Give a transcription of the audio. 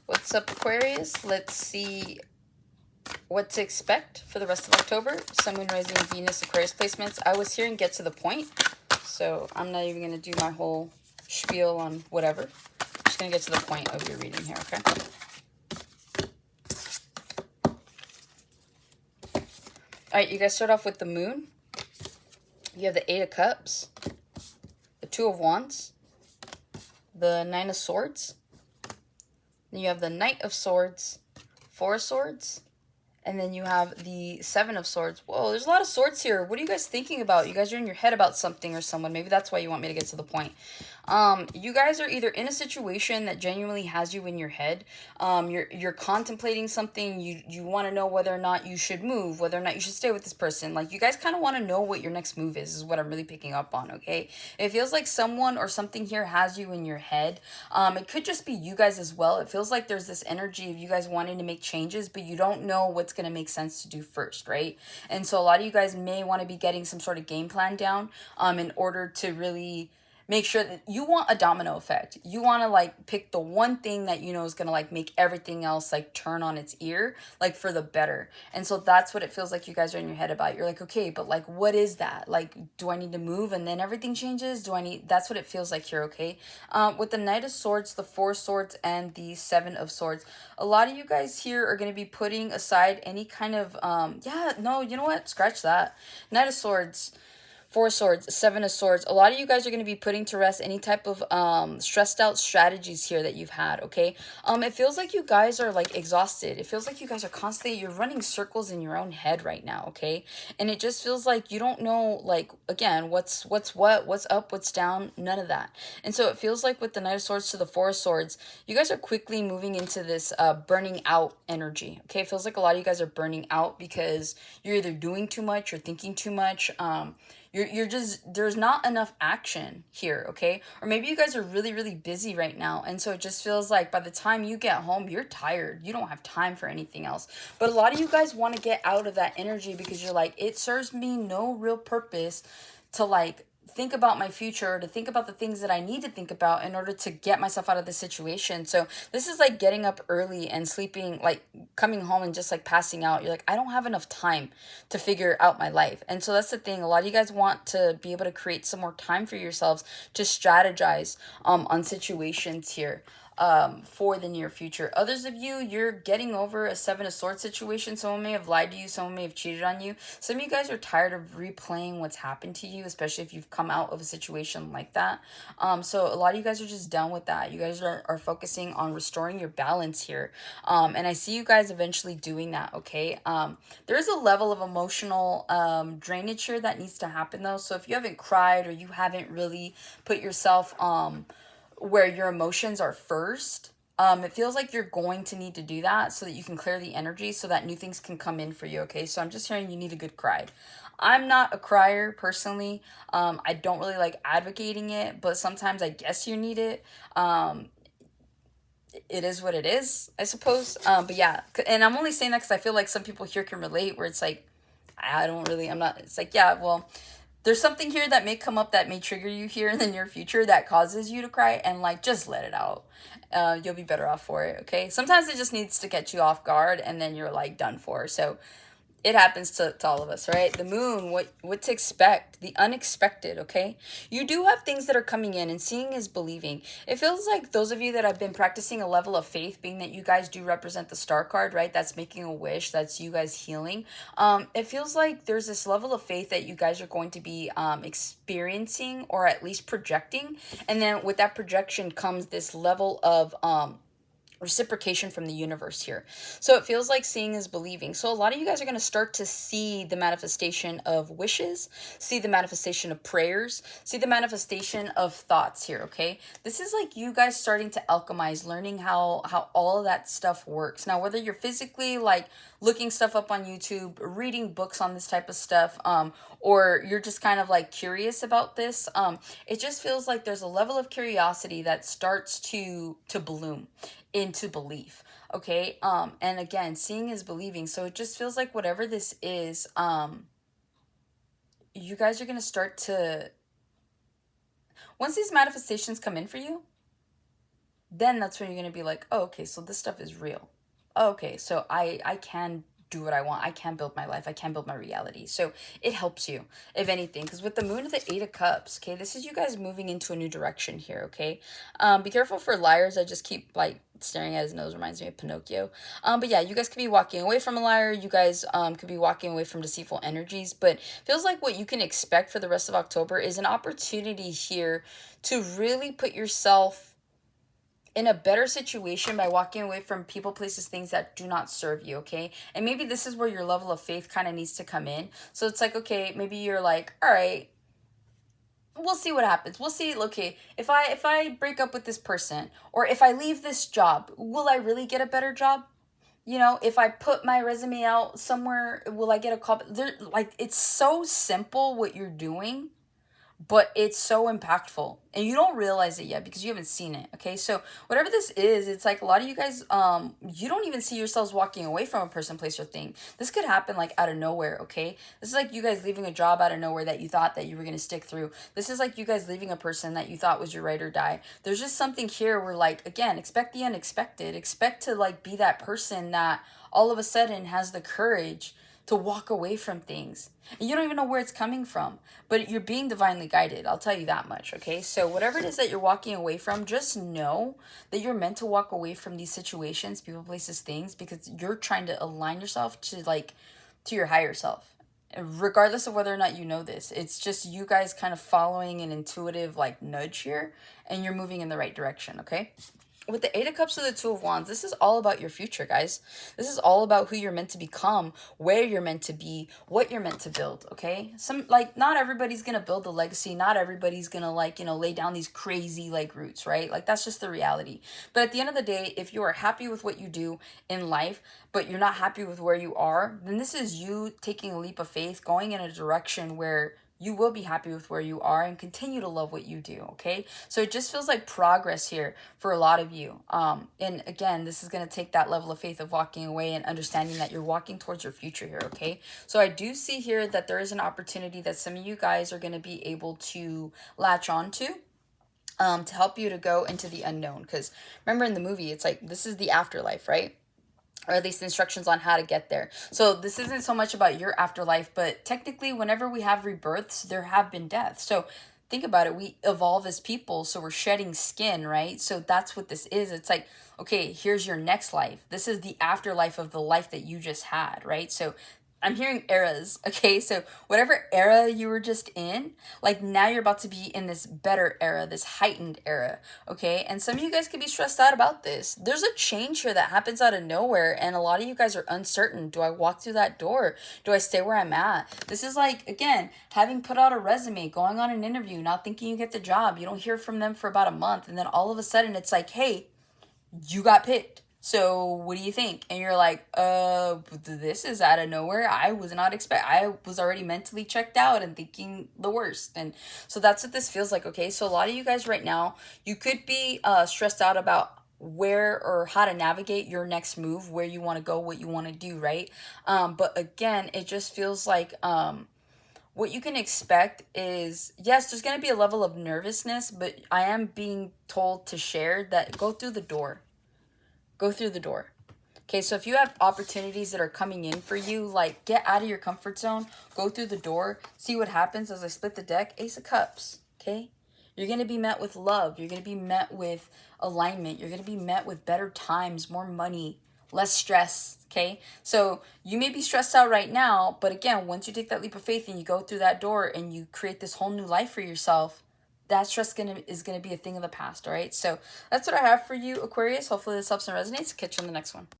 What's up, Aquarius? Let's see what to expect for the rest of October. Sun, Moon, Rising, Venus, Aquarius placements. I was here and get to the point, so I'm not even going to do my whole spiel on whatever. I'm just going to get to the point of your reading here, okay? Alright, you guys start off with the Moon. You have the Eight of Cups, the Two of Wands, the Nine of Swords. Then you have the Knight of Swords, Four of Swords, and then you have the Seven of Swords. Whoa, there's a lot of swords here. What are you guys thinking about? You guys are in your head about something or someone. Maybe that's why you want me to get to the point. You guys are either in a situation that genuinely has you in your head. You're contemplating something. You want to know whether or not you should move, whether or not you should stay with this person. Like, you guys kind of want to know what your next move is what I'm really picking up on, okay? It feels like someone or something here has you in your head. It could just be you guys as well. It feels like there's this energy of you guys wanting to make changes, but you don't know what's going to make sense to do first, right? And so a lot of you guys may want to be getting some sort of game plan down in order to really make sure that you want a domino effect. You want to like pick the one thing that you know is going to like make everything else like turn on its ear, like for the better. And so that's what it feels like you guys are in your head about. You're like, okay, but like, what is that? Like, do I need to move and then everything changes? That's what it feels like here, okay? With the Knight of Swords, the Four of Swords, and the Seven of Swords, a lot of you guys here are going to be putting aside any kind of, you know what? Scratch that. Knight of Swords, Four of Swords, Seven of Swords. A lot of you guys are going to be putting to rest any type of stressed out strategies here that you've had, okay? It feels like you guys are like exhausted. It feels like you guys are constantly, you're running circles in your own head right now, okay? And it just feels like you don't know, like, again, what's what, what's up, what's down, none of that. And so it feels like with the Knight of Swords to the Four of Swords, you guys are quickly moving into this burning out energy, okay? It feels like a lot of you guys are burning out because you're either doing too much or thinking too much. You're just, there's not enough action here, okay? Or maybe you guys are really, really busy right now, and so it just feels like by the time you get home, you're tired. You don't have time for anything else. But a lot of you guys want to get out of that energy because you're like, it serves me no real purpose to like think about my future, to think about the things that I need to think about in order to get myself out of this situation. So this is like getting up early and sleeping, like coming home and just like passing out. You're like, I don't have enough time to figure out my life. And so that's the thing. A lot of you guys want to be able to create some more time for yourselves to strategize on situations here for the near future. Others of you, you're getting over a Seven of Swords situation. Someone may have lied to you. Someone may have cheated on you. Some of you guys are tired of replaying what's happened to you, especially if you've come out of a situation like that. So a lot of you guys are just done with that. You guys are focusing on restoring your balance here. And I see you guys eventually doing that, okay? There is a level of emotional drainage here that needs to happen, though. So if you haven't cried or you haven't really put yourself where your emotions are first, it feels like you're going to need to do that so that you can clear the energy so that new things can come in for you, okay? So I'm just hearing you need a good cry. I'm not a crier personally. I don't really like advocating it, but sometimes I guess you need it. It is what it is, I suppose. But yeah, and I'm only saying that because I feel like some people here can relate where it's like, it's like, yeah, well, there's something here that may come up that may trigger you here in the near future that causes you to cry, and like, just let it out. You'll be better off for it, okay? Sometimes it just needs to catch you off guard and then you're like done for. So it happens to all of us, right? The moon, what to expect, the unexpected, okay? You do have things that are coming in, and seeing is believing. It feels like those of you that have been practicing a level of faith, being that you guys do represent the star card, right? That's making a wish, that's you guys healing. It feels like there's this level of faith that you guys are going to be experiencing, or at least projecting. And then with that projection comes this level of reciprocation from the universe here. So it feels like seeing is believing. So a lot of you guys are going to start to see the manifestation of wishes, see the manifestation of prayers, see the manifestation of thoughts here, okay? This is like you guys starting to alchemize, learning how all of that stuff works. Now, whether you're physically like looking stuff up on YouTube, reading books on this type of stuff, or you're just kind of like curious about this, it just feels like there's a level of curiosity that starts to bloom into belief, okay? And again, seeing is believing. So it just feels like whatever this is, you guys are going to start to, once these manifestations come in for you, then that's when you're going to be like, oh, okay, so this stuff is real. Oh, okay, so I can do what I want. I can build my life. I can build my reality. So it helps you, if anything, because with the moon of the Eight of Cups, okay, this is you guys moving into a new direction here, okay? Be careful for liars. I just keep like staring at his nose, reminds me of Pinocchio. But yeah, you guys could be walking away from a liar. You guys could be walking away from deceitful energies. But feels like what you can expect for the rest of October is an opportunity here to really put yourself in a better situation by walking away from people, places, things that do not serve you, okay? And maybe this is where your level of faith kind of needs to come in. So it's like, okay, maybe you're like, all right, we'll see what happens. We'll see, okay, if I break up with this person, or if I leave this job, will I really get a better job? You know, if I put my resume out somewhere, will I get a call? There, like, it's so simple what you're doing, but it's so impactful and you don't realize it yet because you haven't seen it. Okay, so whatever this is, it's like a lot of you guys, you don't even see yourselves walking away from a person, place, or thing. This could happen like out of nowhere. Okay, this is like you guys leaving a job out of nowhere that you thought that you were going to stick through. This is like you guys leaving a person that you thought was your ride or die. There's just something here where, like, again, expect the unexpected. Expect to like be that person that all of a sudden has the courage to walk away from things. And you don't even know where it's coming from, but you're being divinely guided. I'll tell you that much, okay? So whatever it is that you're walking away from, just know that you're meant to walk away from these situations, people, places, things, because you're trying to align yourself to like to your higher self. Regardless of whether or not you know this, it's just you guys kind of following an intuitive like nudge here, and you're moving in the right direction, okay? With the Eight of Cups and the Two of Wands, this is all about your future, guys. This is all about who you're meant to become, where you're meant to be, what you're meant to build, okay? Not everybody's gonna build a legacy. Not everybody's gonna, like, lay down these crazy, like, roots, right? Like, that's just the reality. But at the end of the day, if you are happy with what you do in life, but you're not happy with where you are, then this is you taking a leap of faith, going in a direction where you will be happy with where you are and continue to love what you do, okay? So it just feels like progress here for a lot of you. And again, this is going to take that level of faith of walking away and understanding that you're walking towards your future here, okay? So I do see here that there is an opportunity that some of you guys are going to be able to latch on to help you to go into the unknown. Because remember in the movie, it's like, this is the afterlife, right? Or at least instructions on how to get there. So this isn't so much about your afterlife, but technically whenever we have rebirths, there have been deaths. So think about it. We evolve as people, so we're shedding skin, right? So that's what this is. It's like, okay, here's your next life. This is the afterlife of the life that you just had, right? So I'm hearing eras, okay? So whatever era you were just in, like now you're about to be in this better era, this heightened era, okay? And some of you guys could be stressed out about this. There's a change here that happens out of nowhere, and a lot of you guys are uncertain. Do I walk through that door? Do I stay where I'm at? This is like, again, having put out a resume, going on an interview, not thinking you get the job. You don't hear from them for about a month, and then all of a sudden it's like, hey, you got picked. So what do you think? And you're like, this is out of nowhere. I was not I was already mentally checked out and thinking the worst. And so that's what this feels like, okay? So a lot of you guys right now, you could be stressed out about where or how to navigate your next move, where you want to go, what you want to do, right? But again, it just feels like what you can expect is, yes, there's going to be a level of nervousness, but I am being told to share that go through the door. Go through the door. Okay, so if you have opportunities that are coming in for you, like get out of your comfort zone, go through the door, see what happens as I split the deck. Ace of Cups, okay? You're going to be met with love. You're going to be met with alignment. You're going to be met with better times, more money, less stress, okay? So you may be stressed out right now, but again, once you take that leap of faith and you go through that door and you create this whole new life for yourself, that stress is gonna be a thing of the past, all right? So that's what I have for you, Aquarius. Hopefully this helps and resonates. Catch you on the next one.